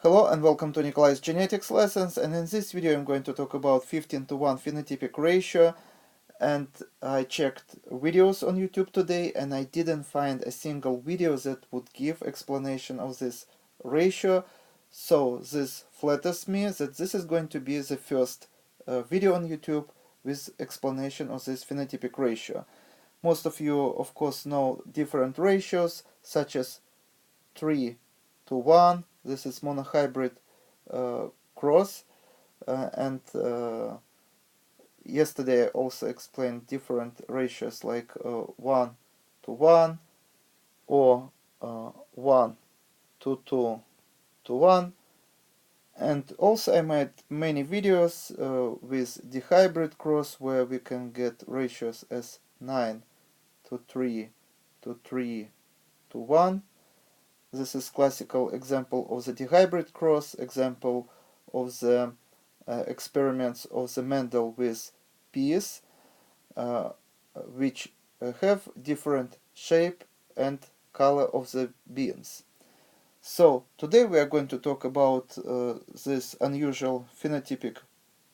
Hello and welcome to Nikolai's genetics lessons, and in this video I'm going to talk about 15:1 phenotypic ratio. And I checked videos on YouTube today and I didn't find a single video that would give explanation of this ratio. So this flatters me that this is going to be the first video on YouTube with explanation of this phenotypic ratio. Most of you of course know different ratios such as 3:1. This is monohybrid cross, and yesterday I also explained different ratios like 1:1 or 1:2:1, and also I made many videos with dihybrid cross where we can get ratios as 9:3:3:1. This is classical example of the dihybrid cross, example of the experiments of the Mendel with peas, which have different shape and color of the beans. So today we are going to talk about this unusual phenotypic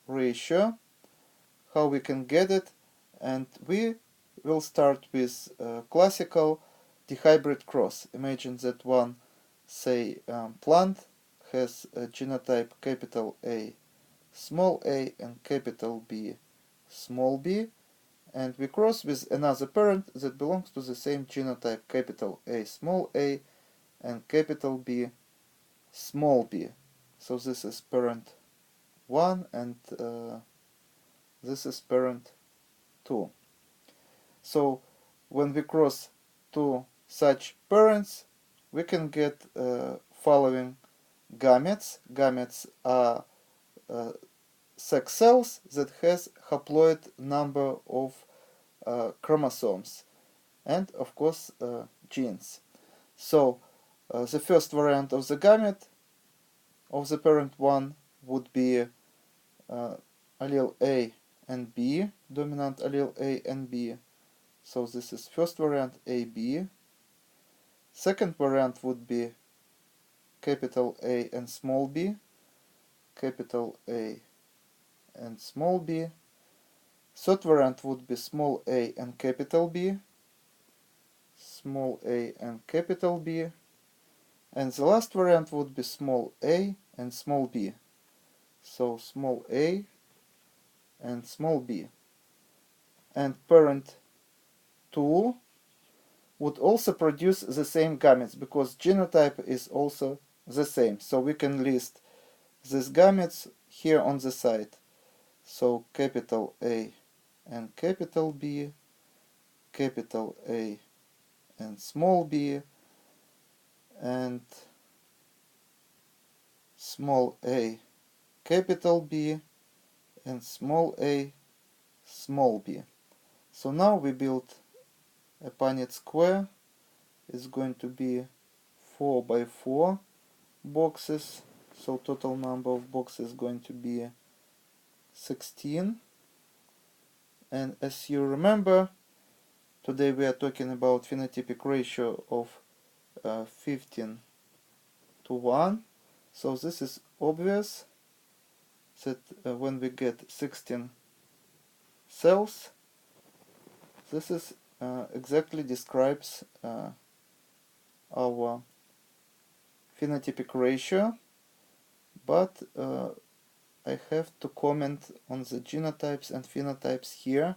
ratio, how we can get it, and we will start with classical dihybrid cross. Imagine that one, say, plant has a genotype capital A small a and capital B small b, and we cross with another parent that belongs to the same genotype capital A small a and capital B small b. So this is parent 1 and this is parent 2. So when we cross two such parents, we can get following gametes. Gametes are sex cells that has haploid number of chromosomes and of course genes. So the first variant of the gamete of the parent 1 would be allele A and B, dominant allele A and B. So this is first variant AB. Second variant would be capital A and small b, capital A and small b. Third variant would be small a and capital B, small a and capital B. And the last variant would be small a and small b. So small a and small b. And parent 2 would also produce the same gametes because genotype is also the same. So we can list these gametes here on the side. So capital A and capital B, capital A and small b, and small a capital B and small a small b. So now we build a Punnett square. It's going to be 4 by 4 boxes. So total number of boxes is going to be 16. And as you remember, today we are talking about phenotypic ratio of 15:1. So this is obvious that when we get 16 cells, this is exactly describes our phenotypic ratio, but I have to comment on the genotypes and phenotypes here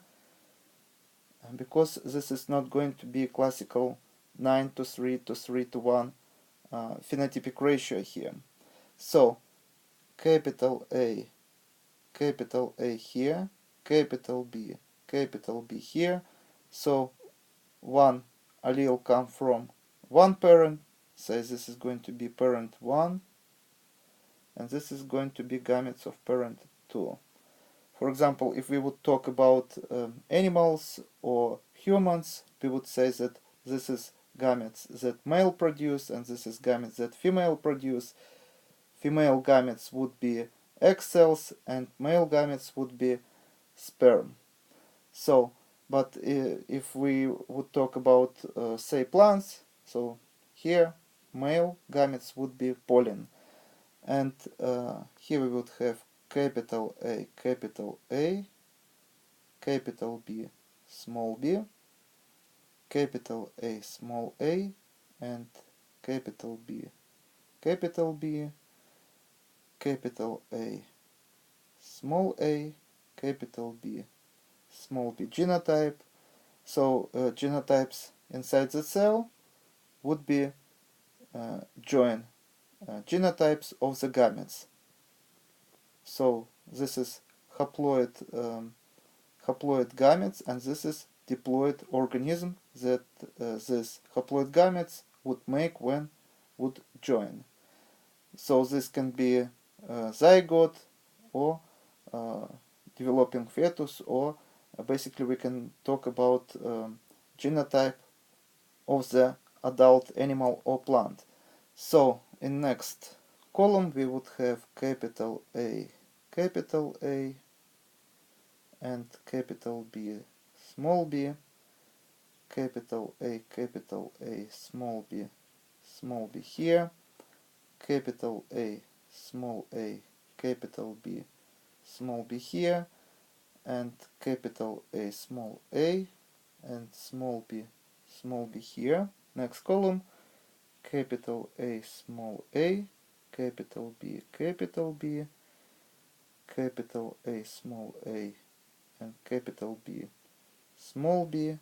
because this is not going to be classical 9:3:3:1 phenotypic ratio here. So capital A here, capital B here. So one allele come from one parent, say this is going to be parent 1, and this is going to be gametes of parent 2. For example, if we would talk about animals or humans, we would say that this is gametes that male produce and this is gametes that female produce. Female gametes would be egg cells and male gametes would be sperm. So, but if we would talk about, say, plants, so here male gametes would be pollen. and here we would have capital A, capital A, capital B, small b, capital A, small a, and capital B, capital B, capital A, small a, capital B, small b. Genotype. So genotypes inside the cell would be join genotypes of the gametes. So this is haploid gametes, and this is diploid organism that this haploid gametes would make when would join. So this can be zygote or developing fetus, or basically we can talk about genotype of the adult animal or plant. So in next column we would have capital A, and capital B, small b, capital A, small b here, capital A, small a, capital B, small b here, and capital A, small a, and small b here. Next column, capital A, small a, capital B, capital B, capital A, small a, and capital B, small b,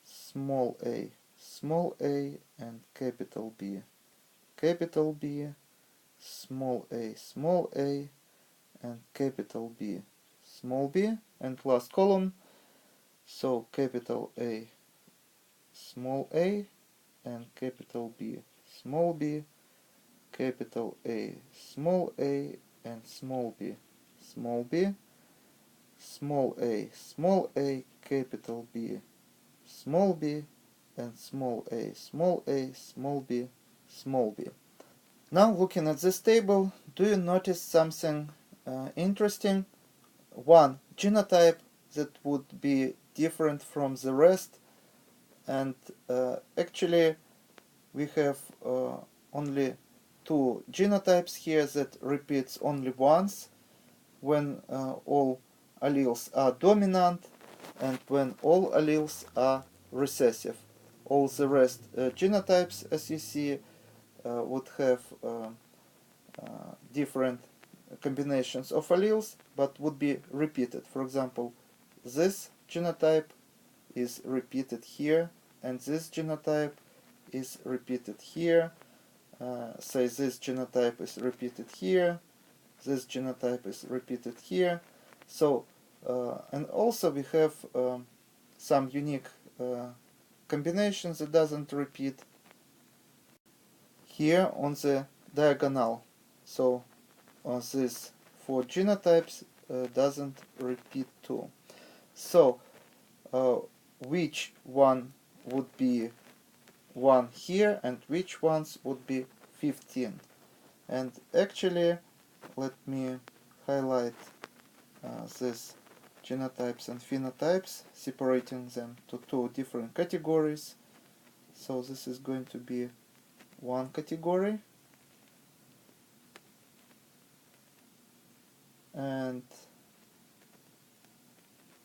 small a, and capital B, small a, and capital B, small b, and last column, so capital A, small a, and capital B, small b, capital A, small a, and small b, small a, capital B, small b, and small a, small b, small b. Now looking at this table, do you notice something interesting? One genotype that would be different from the rest, and actually we have only two genotypes here that repeats only once when all alleles are dominant and when all alleles are recessive. All the rest genotypes, as you see, would have different combinations of alleles but would be repeated. For example, this genotype is repeated here, and this genotype is repeated here. Say this genotype is repeated here, this genotype is repeated here. So and also we have some unique combinations that doesn't repeat here on the diagonal. So this four genotypes doesn't repeat too. So which one would be 1 here and which ones would be 15? And actually let me highlight these genotypes and phenotypes, separating them to two different categories. So this is going to be one category, and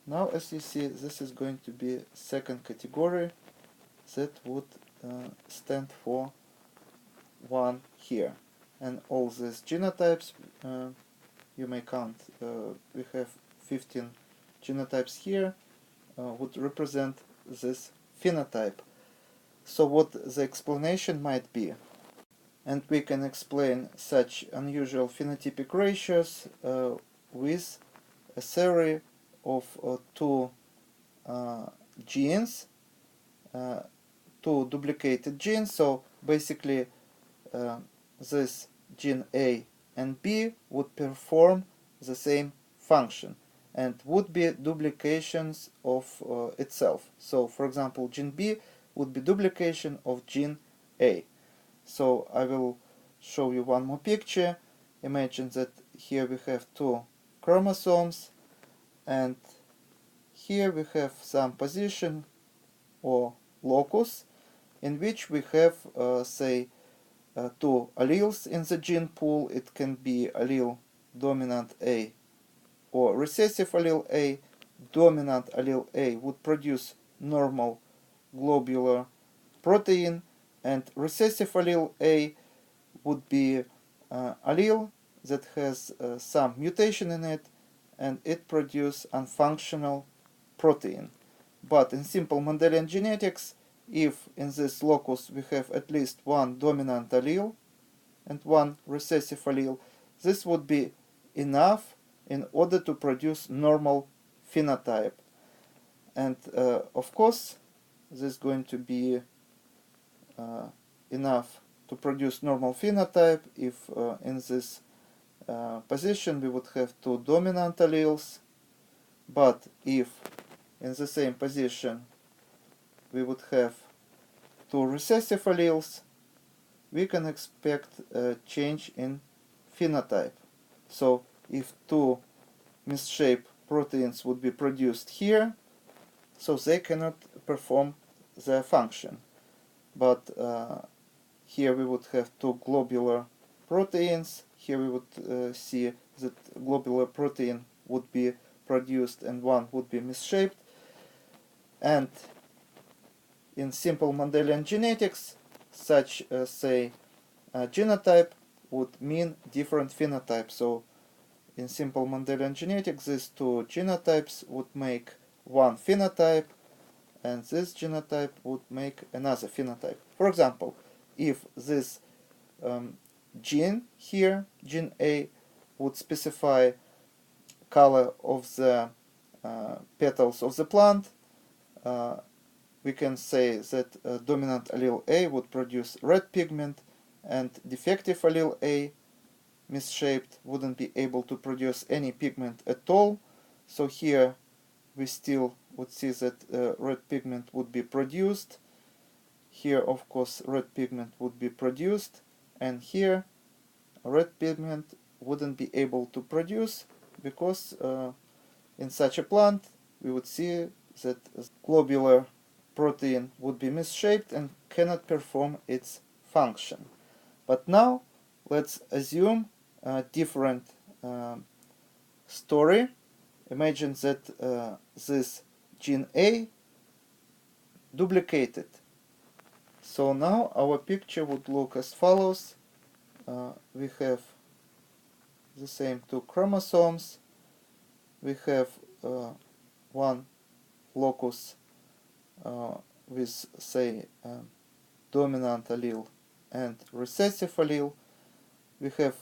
now as you see, this is going to be second category that would stand for 1 here. And all these genotypes, you may count, we have 15 genotypes here, would represent this phenotype. So what the explanation might be? And we can explain such unusual phenotypic ratios with a theory of two genes, two duplicated genes. So basically this gene A and B would perform the same function and would be duplications of itself. So for example, gene B would be duplication of gene A. So I will show you one more picture. Imagine that here we have two chromosomes, and here we have some position or locus in which we have say two alleles in the gene pool. It can be allele dominant A or recessive allele A. Dominant allele A would produce normal globular protein, and recessive allele A would be allele that has some mutation in it, and it produces unfunctional protein. But in simple Mendelian genetics, if in this locus we have at least one dominant allele and one recessive allele, this would be enough in order to produce normal phenotype. And of course, this is going to be enough to produce normal phenotype if in this position we would have two dominant alleles, but if in the same position we would have two recessive alleles, we can expect a change in phenotype. So if two misshaped proteins would be produced here, so they cannot perform their function. But here we would have two globular proteins. Here we would see that globular protein would be produced and one would be misshaped. And in simple Mendelian genetics, such say genotype would mean different phenotype. So in simple Mendelian genetics, these two genotypes would make one phenotype, and this genotype would make another phenotype. For example, if this gene here, gene A, would specify color of the petals of the plant, we can say that dominant allele A would produce red pigment, and defective allele A, misshaped, wouldn't be able to produce any pigment at all. So here we still would see that red pigment would be produced. Here, of course, red pigment would be produced, and here red pigment wouldn't be able to produce, because in such a plant we would see that globular protein would be misshaped and cannot perform its function. But now let's assume a different story. Imagine that this gene A duplicated. So now our picture would look as follows. We have the same two chromosomes. We have one locus with, say, dominant allele and recessive allele. We have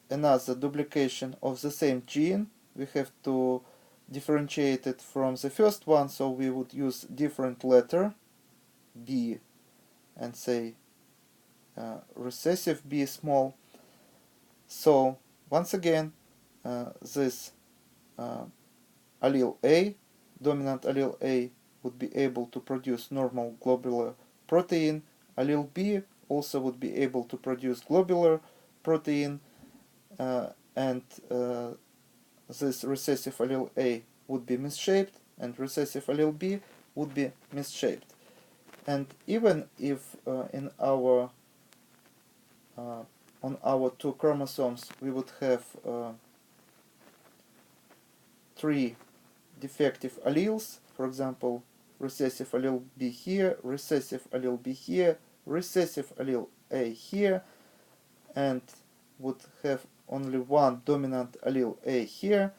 another duplication of the same gene. We have to differentiate it from the first one, so we would use different letter, B, and say recessive B small. So once again, this allele A, dominant allele A, would be able to produce normal globular protein. Allele B also would be able to produce globular protein, and this recessive allele A would be misshaped, and recessive allele B would be misshaped. And even if in our on our two chromosomes we would have three defective alleles, for example, recessive allele B here, recessive allele B here, recessive allele A here, and would have only one dominant allele A here,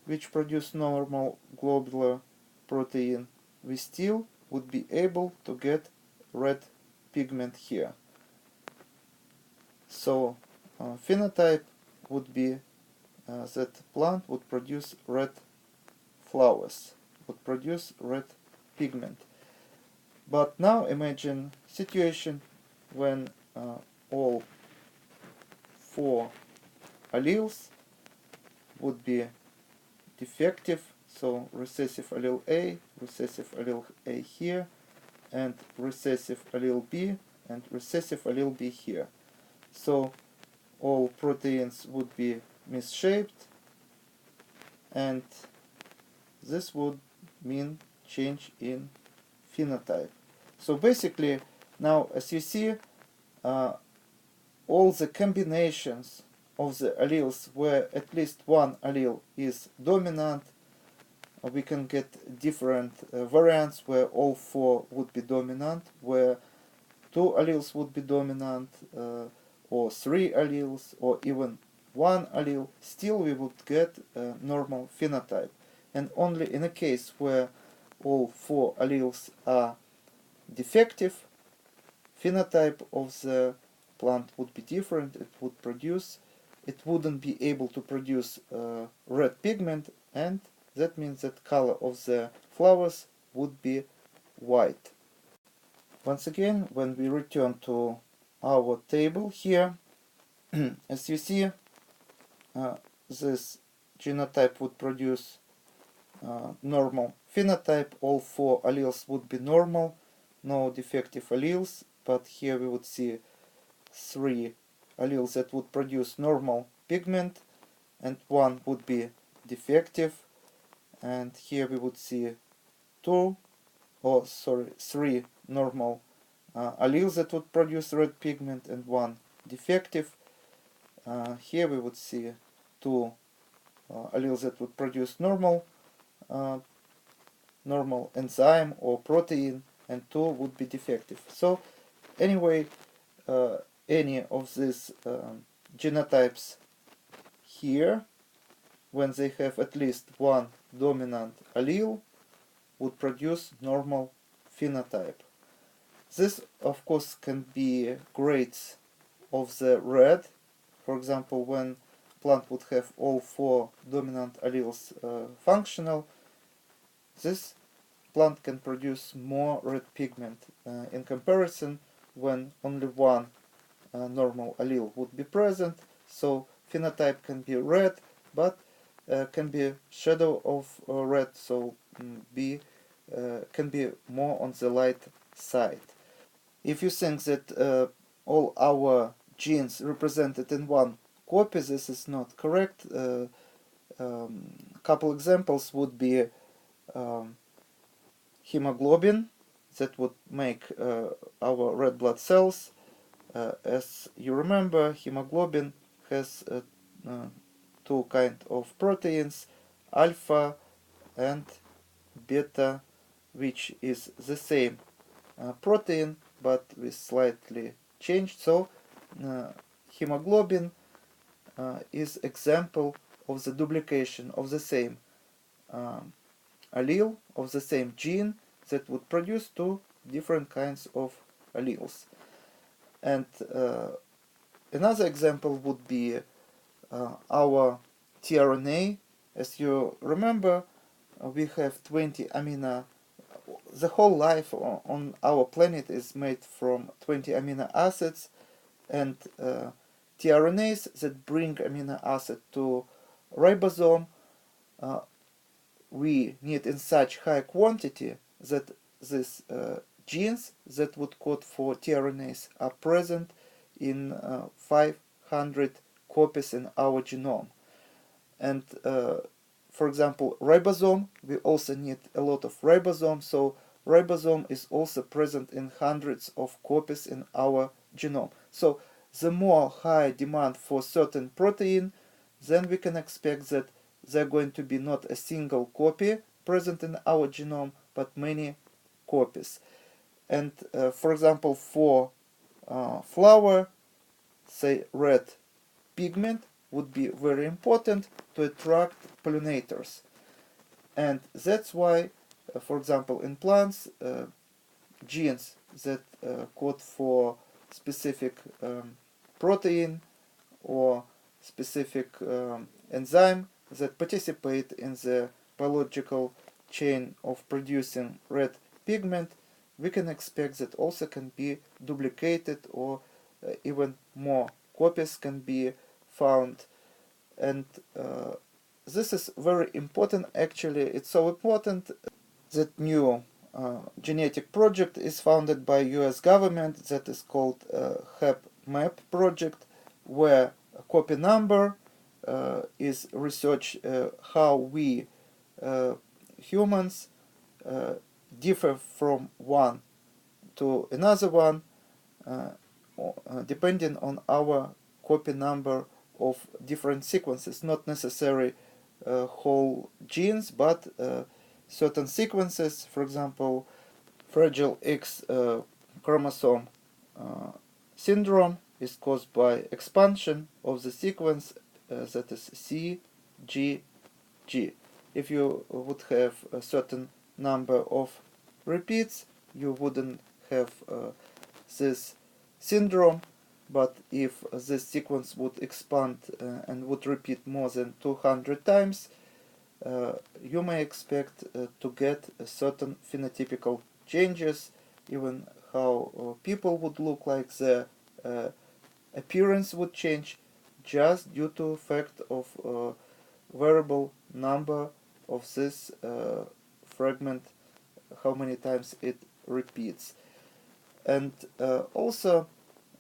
which produce normal globular protein, we still would be able to get red pigment here. So phenotype would be that plant would produce red flowers, would produce red pigment. But now imagine situation when all four alleles would be defective. So recessive allele A, recessive allele A here, and recessive allele B, and recessive allele B here. So all proteins would be misshaped, and this would mean change in phenotype. So basically, now as you see, all the combinations of the alleles where at least one allele is dominant. We can get different variants where all four would be dominant, where two alleles would be dominant, or three alleles, or even one allele. Still we would get a normal phenotype. And only in a case where all four alleles are defective, phenotype of the plant would be different. It wouldn't be able to produce red pigment, and that means that color of the flowers would be white. Once again, when we return to our table here, as you see, this genotype would produce normal phenotype. All four alleles would be normal, no defective alleles, but here we would see three alleles that would produce normal pigment and one would be defective, and here we would see three normal alleles that would produce red pigment and one defective. Here we would see two alleles that would produce normal enzyme or protein, and two would be defective. So anyway, any of these genotypes here, when they have at least one dominant allele, would produce normal phenotype. This of course can be grades of the red. For example, when plant would have all four dominant alleles functional, this plant can produce more red pigment in comparison when only one normal allele would be present. So phenotype can be red, but can be shadow of red, so can be more on the light side. If you think that all our genes represented in one copy, this is not correct. Couple examples would be hemoglobin, that would make our red blood cells. As you remember, hemoglobin has two kinds of proteins, alpha and beta, which is the same protein but with slightly changed. So hemoglobin is example of the duplication of the same allele of the same gene that would produce two different kinds of alleles. And another example would be our tRNA. As you remember, we have 20 amino. The whole life on our planet is made from 20 amino acids, and tRNAs that bring amino acid to ribosome we need in such high quantity that these genes that would code for tRNAs are present in 500 copies in our genome. And for example, ribosome, we also need a lot of ribosome, so ribosome is also present in hundreds of copies in our genome. So the more high demand for certain protein, then we can expect that they're going to be not a single copy present in our genome, but many copies. And for example, for flower, say red pigment would be very important to attract pollinators. And that's why, for example, in plants, genes that code for specific protein or specific enzyme that participate in the biological chain of producing red pigment, we can expect that also can be duplicated, or even more copies can be found. And this is very important. Actually, it's so important that new genetic project is funded by US government that is called HAP-MAP project, where copy number is research how we humans differ from one to another one depending on our copy number of different sequences, not necessarily whole genes, but certain sequences. For example, Fragile X chromosome syndrome is caused by expansion of the sequence that is CGG. If you would have a certain number of repeats, you wouldn't have this syndrome, but if this sequence would expand and would repeat more than 200 times, you may expect to get certain phenotypical changes, even how people would look like, their appearance would change, just due to fact of variable number of this fragment, how many times it repeats. And also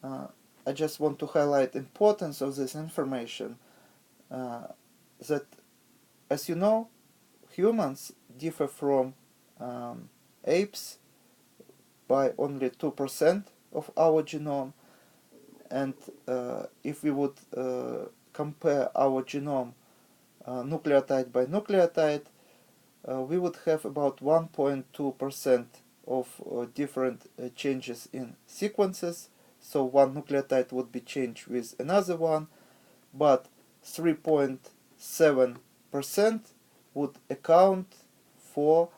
I just want to highlight importance of this information, that, as you know, humans differ from apes by only 2% of our genome, and if we would compare our genome nucleotide by nucleotide, we would have about 1.2% of different changes in sequences. So one nucleotide would be changed with another one, but 3.7% would account for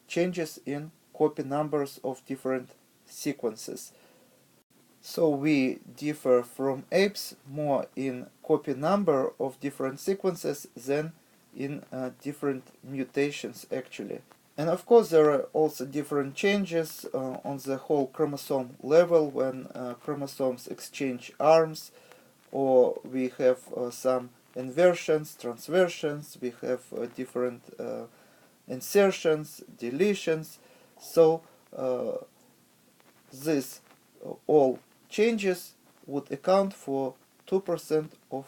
changes in copy numbers of different sequences. So we differ from apes more in copy number of different sequences than in different mutations, actually. And of course there are also different changes on the whole chromosome level when chromosomes exchange arms, or we have some inversions, transversions, we have different insertions, deletions. So this all changes would account for 2% of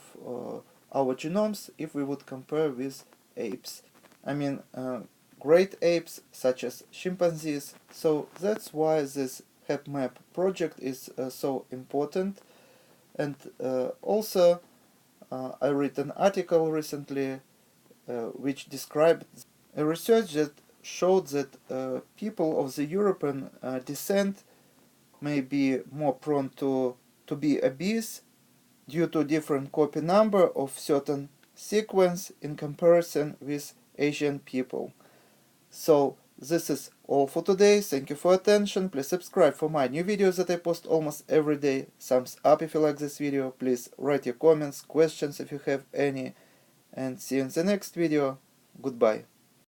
our genomes if we would compare with apes. I mean, great apes such as chimpanzees. So that's why this HapMap project is so important. And also I read an article recently which described a research that showed that people of the European descent may be more prone to be obese due to different copy number of certain sequence in comparison with Asian people. So this is all for today. Thank you for attention. Please subscribe for my new videos that I post almost every day. Thumbs up if you like this video. Please write your comments, questions if you have any. And see you in the next video. Goodbye.